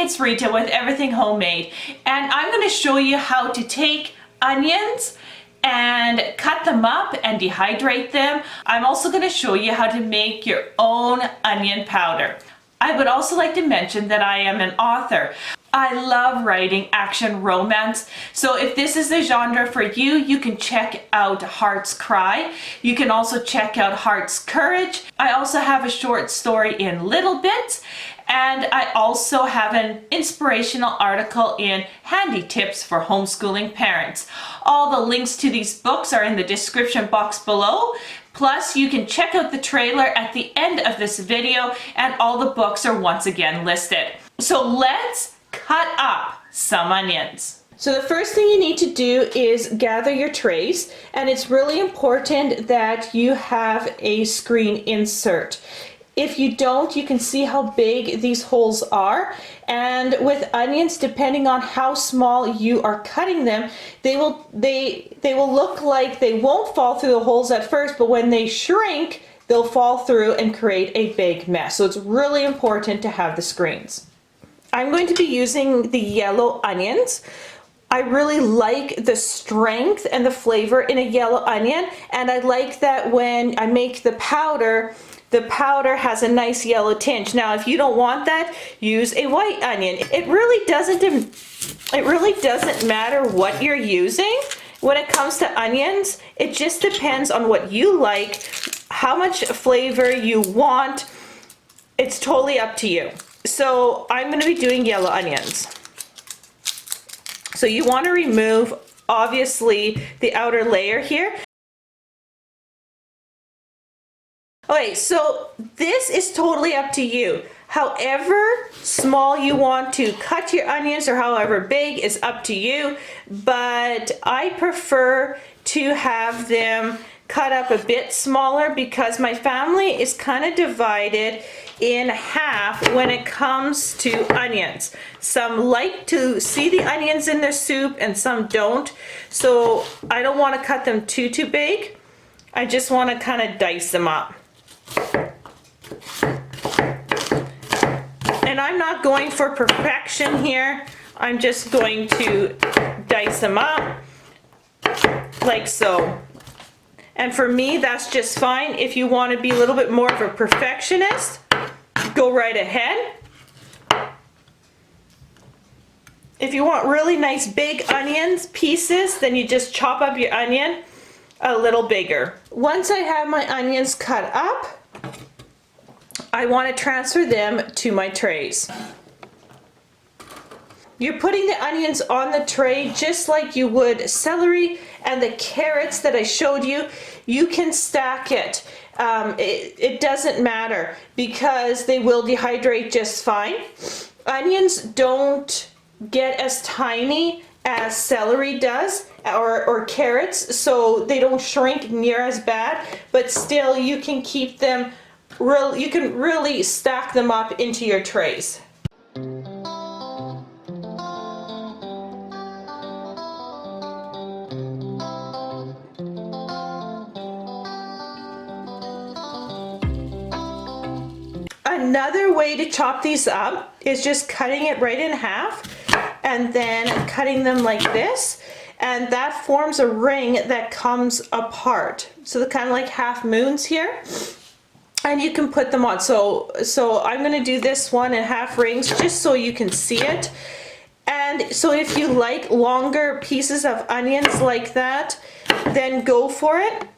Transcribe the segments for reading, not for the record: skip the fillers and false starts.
it's Rita with Everything Homemade, and I'm going to show you how to take onions and cut them up and dehydrate them. I'm also going to show you how to make your own onion powder. I would also like to mention that I am an author. I love writing action romance, so if this is the genre for you, you can check out Heart's Cry. You can also check out Heart's Courage. I also have a short story in Little Bits, and I also have an inspirational article in Handy Tips for Homeschooling Parents. All the links to these books are in the description box below. Plus, you can check out the trailer at the end of this video, and all the books are once again listed. So let's cut up some onions. So the first thing you need to do is gather your trays, and it's really important that you have a screen insert. If you don't, you can see how big these holes are, and with onions, depending on how small you are cutting them, they will look like they won't fall through the holes at first, but when they shrink, they'll fall through and create a big mess. So it's really important to have the screens. I'm going to be using the yellow onions. I really like the strength and the flavor in a yellow onion, and I like that when I make the powder has a nice yellow tinge. Now, if you don't want that, use a white onion. It really doesn't matter what you're using when it comes to onions. It just depends on what you like, how much flavor you want. It's totally up to you. So I'm going to be doing yellow onions. So you want to remove, obviously, the outer layer here. Okay, so this is totally up to you. However small you want to cut your onions or however big is up to you, but I prefer to have them cut up a bit smaller because my family is kind of divided in half when it comes to onions. Some like to see the onions in their soup and some don't. So I don't want to cut them too big. I just want to kind of dice them up. And I'm not going for perfection here. I'm just going to dice them up like so. And for me, that's just fine. If you want to be a little bit more of a perfectionist, go right ahead. If you want really nice big onions pieces, then you just chop up your onion a little bigger. Once I have my onions cut up, I want to transfer them to my trays. You're putting the onions on the tray just like you would celery and the carrots that I showed you. You can stack it. It doesn't matter because they will dehydrate just fine. Onions don't get as tiny as celery does or carrots, so they don't shrink near as bad, but still you can keep them you can really stack them up into your trays. Another way to chop these up is just cutting it right in half and then cutting them like this, and that forms a ring that comes apart. So they're kind of like half moons here, and you can put them on. So I'm going to do this one in half rings just so you can see it. And so if you like longer pieces of onions like that, then go for it.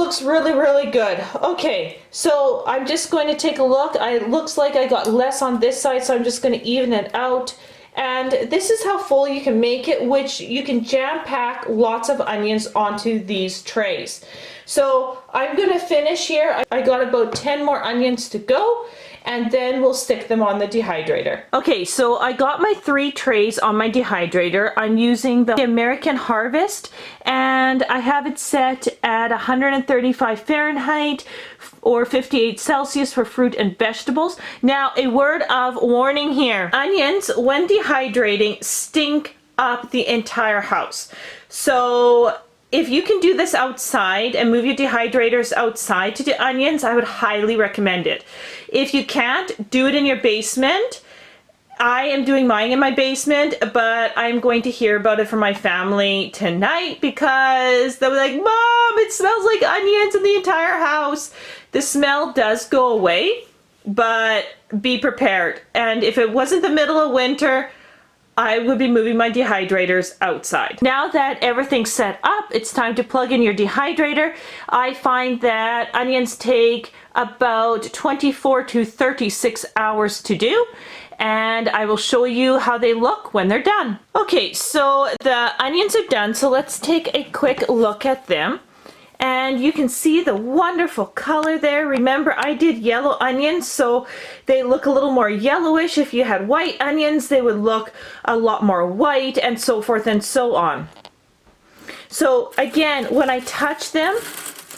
looks really, really good. Okay, so I'm just going to take a look. It looks like I got less on this side, so I'm just going to even it out. And this is how full you can make it, which you can jam pack lots of onions onto these trays. So I'm going to finish here. I got about 10 more onions to go, and then we'll stick them on the dehydrator. Okay, so I got my 3 trays on my dehydrator. I'm using the American Harvest, and I have it set at 135 Fahrenheit or 58 Celsius for fruit and vegetables. Now, a word of warning here. Onions, when dehydrating, stink up the entire house. So if you can do this outside and move your dehydrators outside to do onions, I would highly recommend it. If you can't, do it in your basement. I am doing mine in my basement, but I'm going to hear about it from my family tonight because they'll be like, Mom, it smells like onions in the entire house. The smell does go away, but be prepared. And if it wasn't the middle of winter, I would be moving my dehydrators outside. Now that everything's set up, it's time to plug in your dehydrator. I find that onions take about 24 to 36 hours to do, and I will show you how they look when they're done. Okay, so the onions are done, so let's take a quick look at them. And you can see the wonderful color there. Remember, I did yellow onions, so they look a little more yellowish. If you had white onions, they would look a lot more white, and so forth and so on. So again, when I touch them,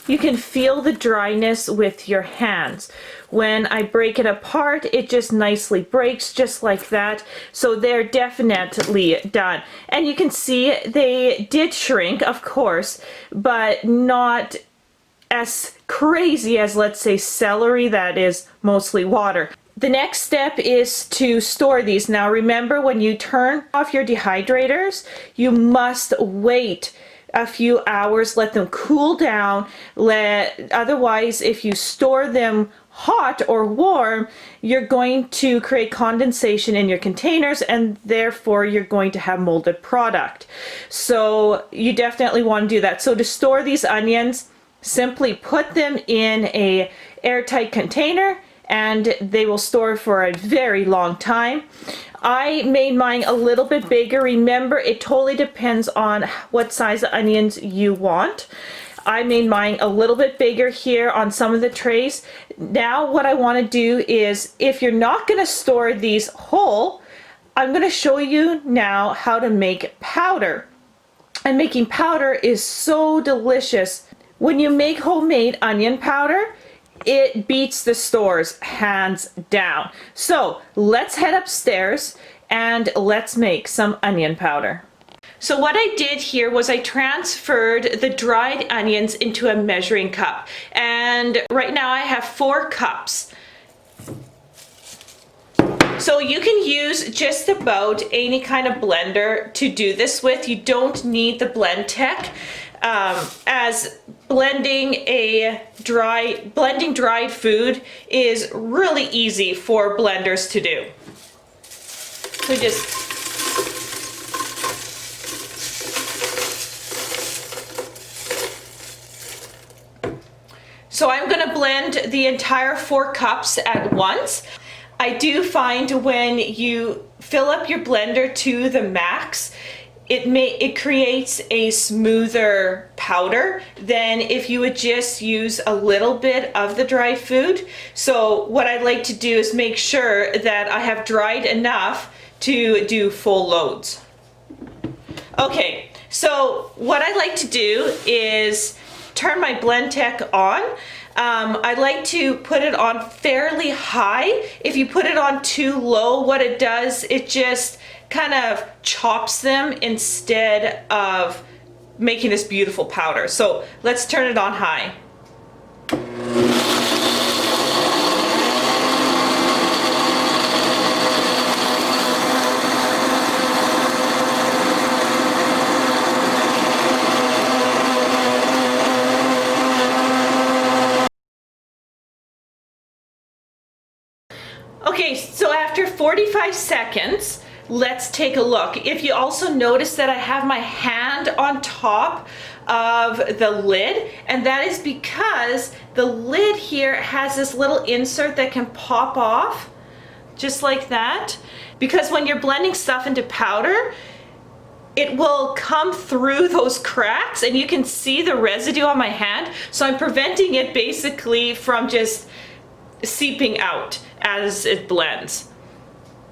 you can feel the dryness with your hands. When I break it apart, it just nicely breaks just like that. So they're definitely done. And you can see they did shrink, of course, but not as crazy as, let's say, celery that is mostly water. The next step is to store these. Now remember, when you turn off your dehydrators, you must wait a few hours, let them cool down. Otherwise, if you store them hot or warm, you're going to create condensation in your containers, and therefore you're going to have molded product. So you definitely want to do that. So to store these onions, simply put them in a airtight container and they will store for a very long time. I made mine a little bit bigger. Remember, it totally depends on what size of onions you want. I made mine a little bit bigger here on some of the trays. Now what I want to do is, if you're not going to store these whole, I'm going to show you now how to make powder. And making powder is so delicious. When you make homemade onion powder, it beats the stores hands down. So let's head upstairs and let's make some onion powder. So what I did here was I transferred the dried onions into a measuring cup, and right now I have 4 cups. So you can use just about any kind of blender to do this with. You don't need the blend tech, as blending dried food is really easy for blenders to do. So So I'm going to blend the entire 4 cups at once. I do find when you fill up your blender to the max, it creates a smoother powder than if you would just use a little bit of the dry food. So what I like to do is make sure that I have dried enough to do full loads. Okay, so what I like to do is turn my blend tech on. I like to put it on fairly high. If you put it on too low, what it does, it just kind of chops them instead of making this beautiful powder. So let's turn it on high. Okay, so after 45 seconds, let's take a look. If you also notice that I have my hand on top of the lid, and that is because the lid here has this little insert that can pop off just like that, because when you're blending stuff into powder, it will come through those cracks and you can see the residue on my hand. So I'm preventing it basically from just seeping out as it blends.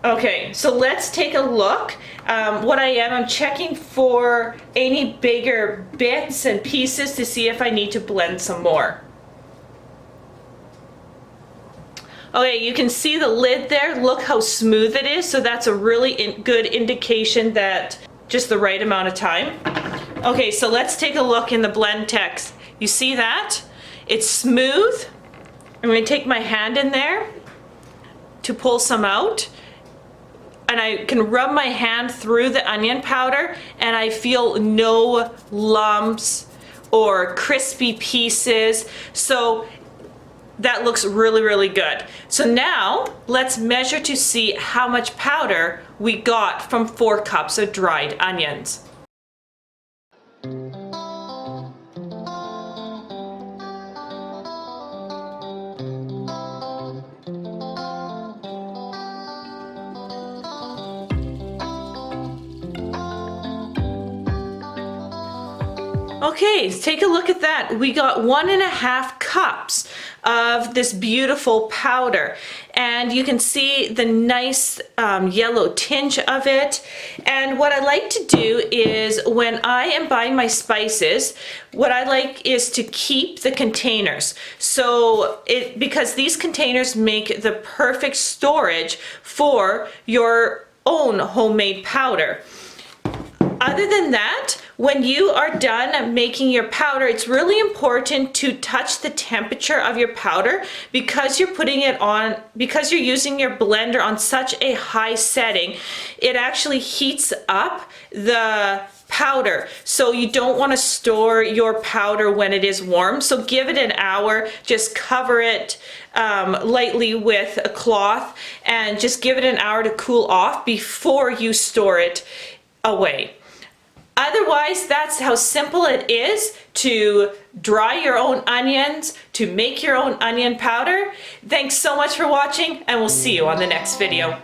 Okay, so let's take a look. I'm checking for any bigger bits and pieces to see if I need to blend some more. Okay, you can see the lid there. Look how smooth it is. So that's a really good indication that just the right amount of time. Okay, so let's take a look in the blend text. You see that? It's smooth. I'm going to take my hand in there to pull some out. And I can rub my hand through the onion powder and I feel no lumps or crispy pieces. So that looks really, really good. So now let's measure to see how much powder we got from 4 cups of dried onions. Okay, take a look at that. We got 1.5 cups of this beautiful powder, and you can see the nice yellow tinge of it. And what I like to do is when I am buying my spices, what I like is to keep the containers. So because these containers make the perfect storage for your own homemade powder. Other than that, when you are done making your powder, it's really important to touch the temperature of your powder because you're putting it on, because you're using your blender on such a high setting, it actually heats up the powder. So you don't want to store your powder when it is warm. So give it an hour, just cover it lightly with a cloth and just give it an hour to cool off before you store it away. Otherwise, that's how simple it is to dry your own onions, to make your own onion powder. Thanks so much for watching, and we'll see you on the next video.